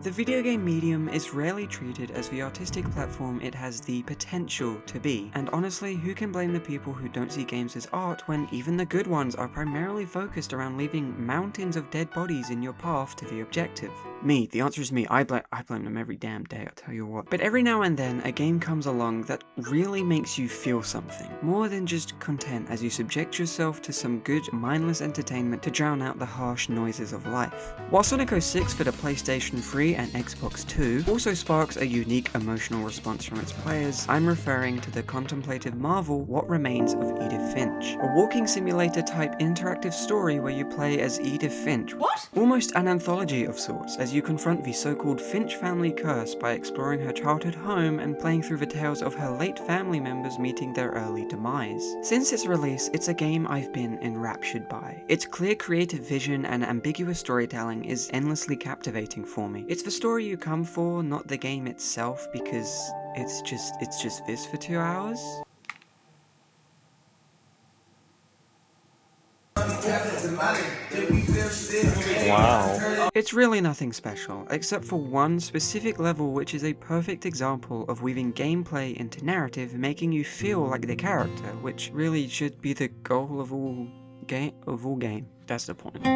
The video game medium is rarely treated as the artistic platform it has the potential to be, and honestly, who can blame the people who don't see games as art when even the good ones are primarily focused around leaving mountains of dead bodies in your path to the objective? Me. The answer is me. I blame them every damn day, I'll tell you what. But every now and then, a game comes along that really makes you feel something. More than just content, as you subject yourself to some good, mindless entertainment to drown out the harsh noises of life. While Sonic 06 for the PlayStation 3 and Xbox 2 also sparks a unique emotional response from its players, I'm referring to the contemplative marvel What Remains of Edith Finch. A walking simulator type interactive story where you play as Edith Finch. What? Almost an anthology of sorts, as you confront the so-called Finch family curse by exploring her childhood home and playing through the tales of her late family members meeting their early demise. Since its release, it's a game I've been enraptured by. Its clear creative vision and ambiguous storytelling is endlessly captivating for me. It's the story you come for, not the game itself, because it's just this for 2 hours. Wow. It's really nothing special, except for one specific level which is a perfect example of weaving gameplay into narrative, making you feel like the character, which really should be the goal of all game. That's the point.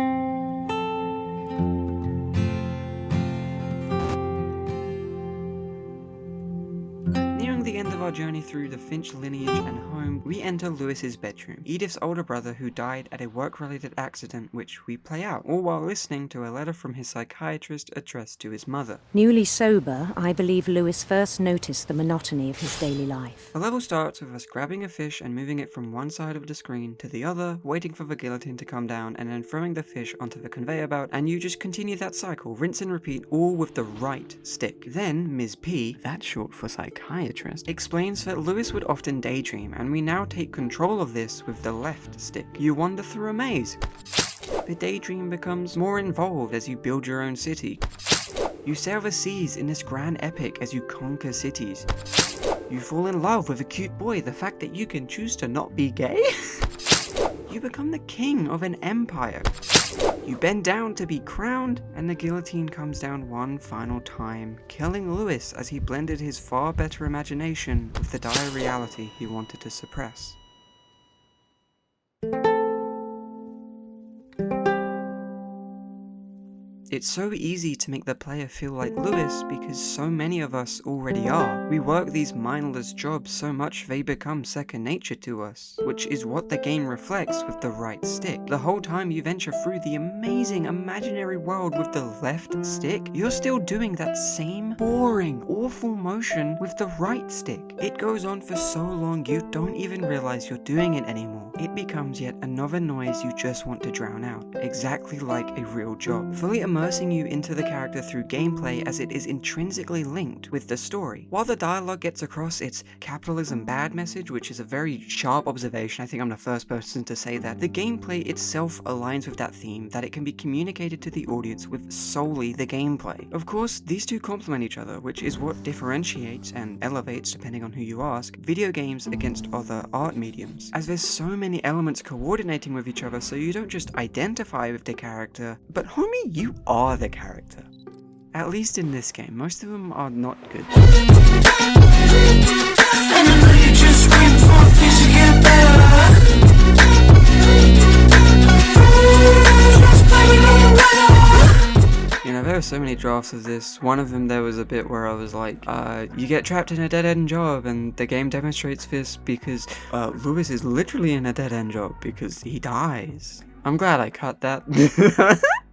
The end of our journey through the Finch lineage and home, we enter Lewis's bedroom, Edith's older brother who died at a work-related accident, which we play out, all while listening to a letter from his psychiatrist addressed to his mother. Newly sober, I believe Lewis first noticed the monotony of his daily life. The level starts with us grabbing a fish and moving it from one side of the screen to the other, waiting for the guillotine to come down and then throwing the fish onto the conveyor belt, and you just continue that cycle, rinse and repeat, all with the right stick. Then Ms. P, that's short for psychiatrist, explains that Lewis would often daydream, and we now take control of this with the left stick. You wander through a maze. The daydream becomes more involved as you build your own city. You sail the seas in this grand epic as you conquer cities. You fall in love with a cute boy, the fact that you can choose to not be gay. You become the king of an empire. You bend down to be crowned, and the guillotine comes down one final time, killing Lewis as he blended his far better imagination with the dire reality he wanted to suppress. It's so easy to make the player feel like Lewis because so many of us already are. We work these mindless jobs so much they become second nature to us, which is what the game reflects with the right stick. The whole time you venture through the amazing imaginary world with the left stick, you're still doing that same boring, awful motion with the right stick. It goes on for so long you don't even realize you're doing it anymore. It becomes yet another noise you just want to drown out, exactly like a real job. Fully immersing you into the character through gameplay as it is intrinsically linked with the story. While the dialogue gets across its capitalism bad message, which is a very sharp observation, I think I'm the first person to say that, the gameplay itself aligns with that theme, that it can be communicated to the audience with solely the gameplay. Of course, these two complement each other, which is what differentiates and elevates, depending on who you ask, video games against other art mediums, as there's so many elements coordinating with each other so you don't just identify with the character, but homie, you are the character. At least in this game, most of them are not good. You know, there were so many drafts of this. One of them, there was a bit where I was like, you get trapped in a dead-end job, and the game demonstrates this because Lewis is literally in a dead-end job because he dies. I'm glad I cut that.